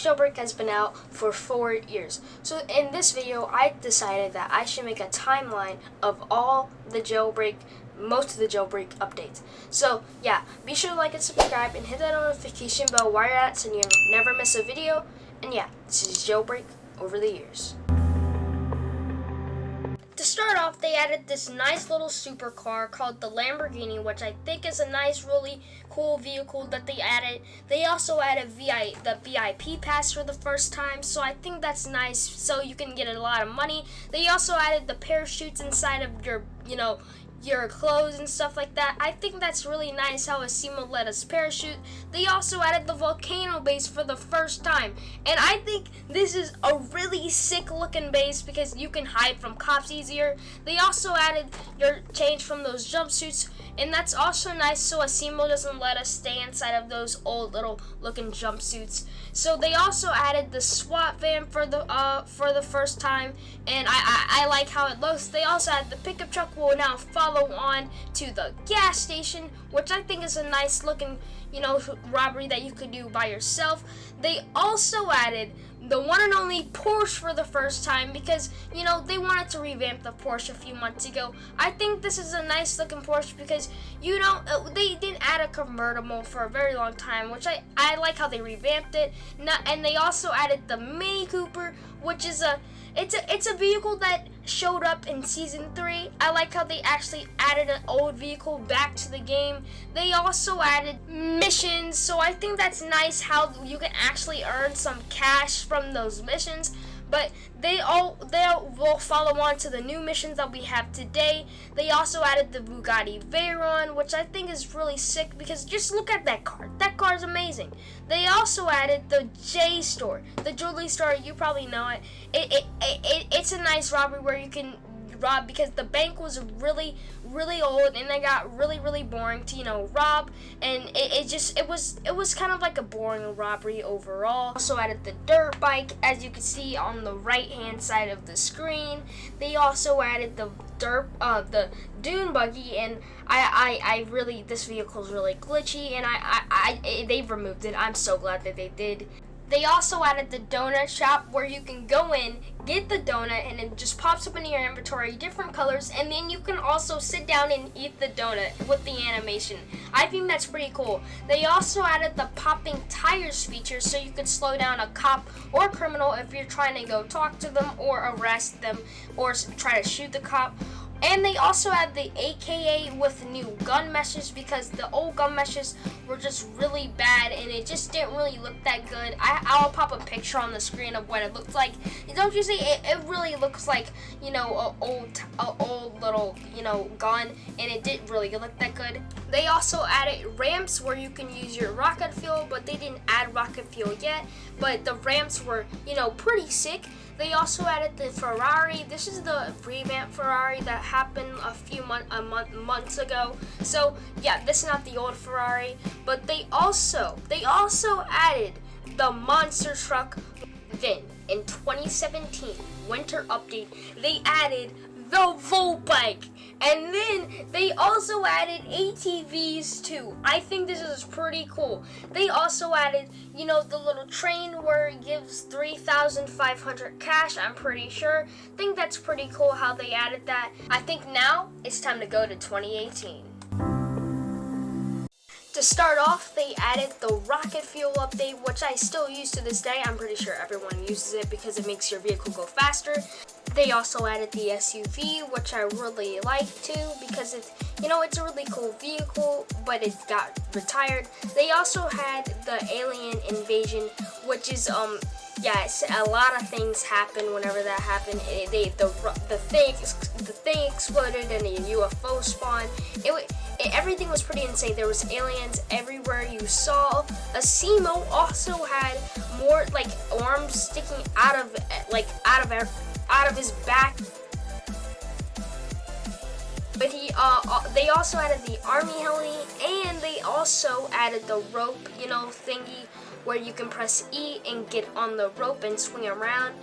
Roblox Jailbreak has been out for 4 years. So in this video, I decided that I should make a timeline of all the Jailbreak, most of the Jailbreak updates. So yeah, be sure to like and subscribe and hit that notification bell while you're at it so you never miss a video. And yeah, this is Jailbreak over the years. To start off, they added this nice little supercar called the Lamborghini, which I think is a nice, really cool vehicle that they added. They also added the VIP pass for the first time, so I think that's nice, so you can get a lot of money. They also added the parachutes inside of your, your clothes and stuff like that. I think that's really nice how Asimo let us parachute. They also added the volcano base for the first time, and I think this is a really sick looking base because you can hide from cops easier. They also added your change from those jumpsuits, and that's also nice so Asimo doesn't let us stay inside of those old little looking jumpsuits. So they also added the SWAT van for the first time, and I like how it looks. They also had the pickup truck will now follow on to the gas station, which I think is a nice looking, robbery that you could do by yourself. They also added the one and only Porsche for the first time because, they wanted to revamp the Porsche a few months ago. I think this is a nice looking Porsche because, they didn't add a convertible for a very long time, which I like how they revamped it. And they also added the Mini Cooper, which is it's a vehicle that showed up in Season 3. I like how they actually added an old vehicle back to the game. They also added missions, so I think that's nice how you can actually earn some cash from those missions. But they will follow on to the new missions that we have today. They also added the Bugatti Veyron, which I think is really sick because just look at that car. That car is amazing. They also added the J store, the jewelry store. You probably know it. It's a nice robbery where you can rob because the bank was really old and they got really boring to rob, and it was kind of like a boring robbery overall. Also added the dirt bike, as you can see on the right hand side of the screen. They also added the the dune buggy, and this vehicle is really glitchy, and they've removed it. I'm so glad that they did. They also added the donut shop where you can go in, get the donut, and it just pops up in your inventory, different colors, and then you can also sit down and eat the donut with the animation. I think that's pretty cool. They also added the popping tires feature so you could slow down a cop or criminal if you're trying to go talk to them or arrest them or try to shoot the cop. And they also had the AKA with new gun meshes because the old gun meshes were just really bad and it just didn't really look that good. I'll pop a picture on the screen of what it looked like. Don't you see? It really looks like, a old little, gun, and it didn't really look that good. They also added ramps where you can use your rocket fuel, but they didn't add rocket fuel yet. But the ramps were, pretty sick. They also added the Ferrari. This is the revamped Ferrari that happened a few months ago. So yeah, this is not the old Ferrari, but they also added the monster truck. Then in 2017 winter update, they added the Volt bike, and then they also added ATVs too. I think this is pretty cool. They also added, the little train where it gives 3,500 cash, I'm pretty sure. I think that's pretty cool how they added that. I think now it's time to go to 2018. To start off, they added the rocket fuel update, which I still use to this day. I'm pretty sure everyone uses it because it makes your vehicle go faster. They also added the SUV, which I really like too because it's a really cool vehicle, but it got retired. They also had the alien invasion, which is a lot of things happen whenever that happened. The thing exploded and a UFO spawned. Everything was pretty insane. There was aliens everywhere you saw. Asimo also had more arms sticking out of his back. But they also added the army heli, and they also added the rope, thingy where you can press E and get on the rope and swing around.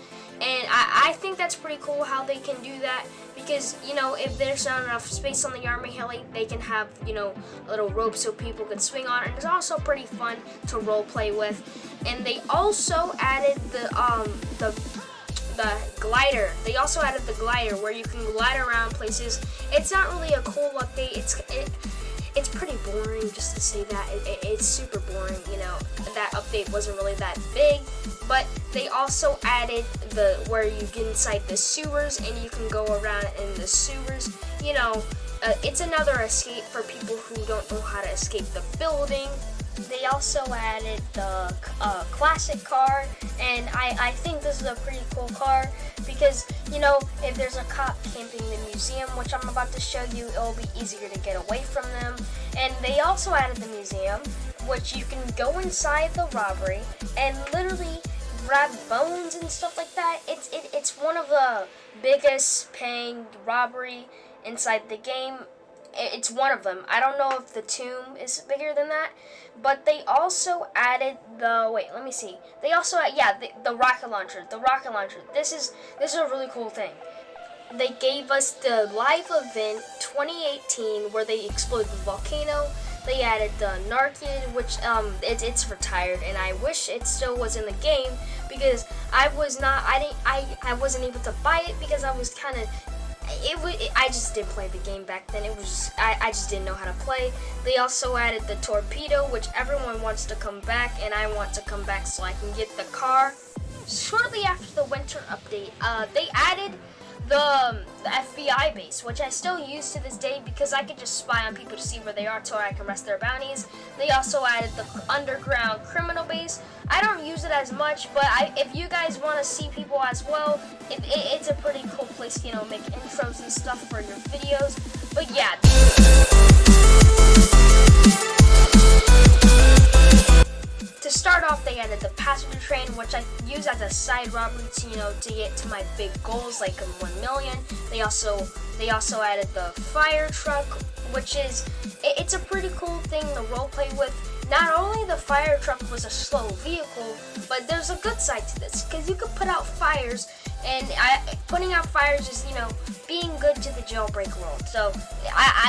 And I think that's pretty cool how they can do that, because, you know, if there's not enough space on the army heli, they can have, you know, a little rope so people can swing on it. And it's also pretty fun to role play with. And they also added the glider. They also added the glider where you can glide around places. It's not really a cool update. It's pretty boring, just to say that. It's super boring, you know. That update wasn't really that big, but they also added where you get inside the sewers and you can go around in the sewers. You know, it's another escape for people who don't know how to escape the building. They also added the classic car, and I think this is a pretty cool car because, you know, if there's a cop camping the museum, which I'm about to show you, it'll be easier to get away from them. And they also added the museum, which you can go inside the robbery and literally grab bones and stuff like that. It's one of the biggest paying robbery inside the game. It's one of them. I don't know if the tomb is bigger than that, but they also added They also the rocket launcher. The rocket launcher. This is a really cool thing. They gave us the live event 2018 where they exploded the volcano. They added the narcan, which it's retired, and I wish it still was in the game because I wasn't able to buy it because I was kind of. I just didn't play the game back then. I just didn't know how to play. They also added the torpedo, which everyone wants to come back, and I want to come back so I can get the car. Shortly after the winter update, they added the FBI base, which I still use to this day because I can just spy on people to see where they are till I can arrest their bounties. They also added the underground criminal base. I don't use it as much, but if you guys want to see people as well, it's a pretty cool place, you know, make intros and stuff for your videos. But yeah. To start off, they added the passenger train, which I use as a side robbery to, you know, to get to my big goals like 1 million. They also added the fire truck, which is it's a pretty cool thing to roleplay with. Not only the fire truck was a slow vehicle, but there's a good side to this because you can put out fires, and putting out fires is, you know, being good to the jailbreak world. So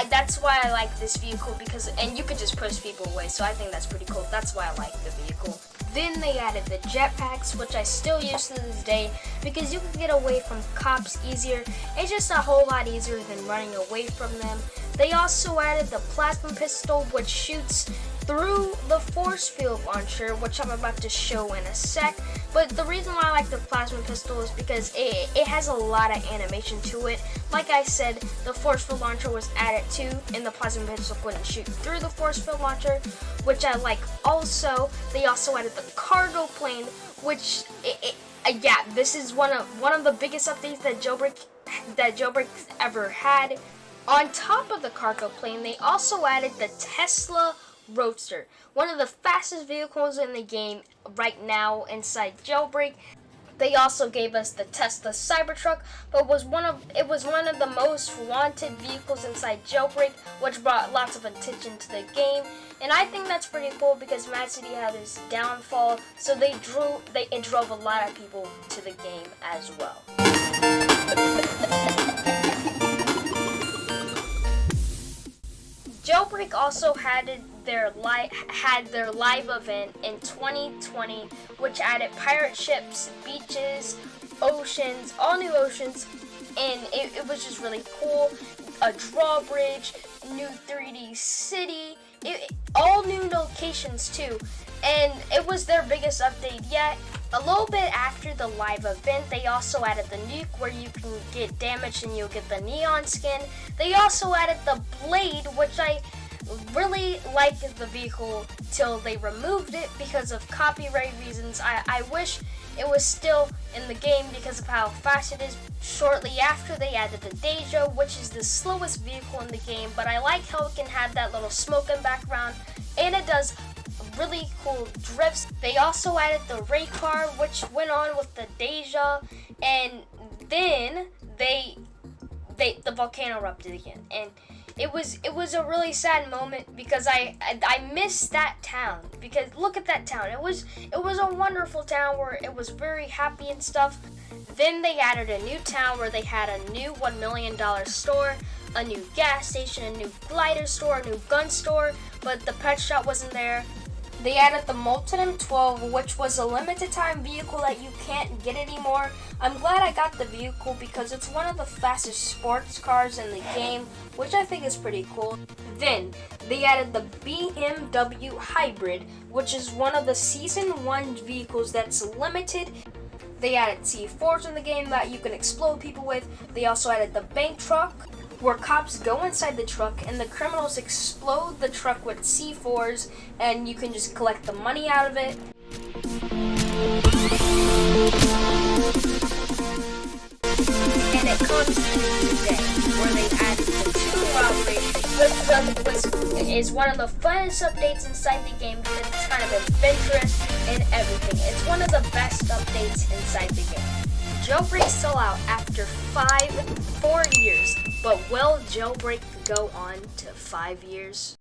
that's why I like this vehicle and you can just push people away. So I think that's pretty cool. That's why I like the vehicle. Then they added the jetpacks, which I still use to this day because you can get away from cops easier. It's just a whole lot easier than running away from them. They also added the plasma pistol, which shoots through the force field launcher, which I'm about to show in a sec. But the reason why I like the plasma pistol is because it has a lot of animation to it. Like I said, the force field launcher was added too, and the plasma pistol couldn't shoot through the force field launcher, which I like also. They also added the cargo plane, which this is one of the biggest updates that Jailbreak's ever had. On top of the cargo plane, they also added the Tesla Roadster, one of the fastest vehicles in the game right now inside Jailbreak. They also gave us the Tesla Cybertruck, but it was one of the most wanted vehicles inside Jailbreak, which brought lots of attention to the game. And I think that's pretty cool because Mad City had this downfall, so it drove a lot of people to the game as well. Jailbreak also had their live event in 2020, which added pirate ships, beaches, oceans, all new oceans, and it was just really cool. A drawbridge, new 3D city, all new locations too, and it was their biggest update yet. A little bit after the live event, they also added the nuke where you can get damaged and you'll get the neon skin. They also added the blade, which I really liked the vehicle till they removed it because of copyright reasons. I wish it was still in the game because of how fast it is. Shortly after, they added the Deja, which is the slowest vehicle in the game, but I like how it can have that little smoke in background, and it does really cool drifts. They also added the Ray car, which went on with the Deja, and then the volcano erupted again. And it was a really sad moment because I missed that town, because look at that town. It was a wonderful town where it was very happy and stuff. Then they added a new town where they had a new $1 million store, a new gas station, a new glider store, a new gun store, but the pet shop wasn't there. They added the Molten M12, which was a limited time vehicle that you can't get anymore. I'm glad I got the vehicle because it's one of the fastest sports cars in the game, which I think is pretty cool. Then, they added the BMW Hybrid, which is one of the Season 1 vehicles that's limited. They added C4s in the game that you can explode people with. They also added the bank truck, where cops go inside the truck and the criminals explode the truck with C4s, and you can just collect the money out of it. And it comes today, where they added the 2 robbery, which is one of the funnest updates inside the game because it's kind of adventurous and everything. It's one of the best updates inside the game. Jailbreak still out after 4 years, but will Jailbreak go on to 5 years?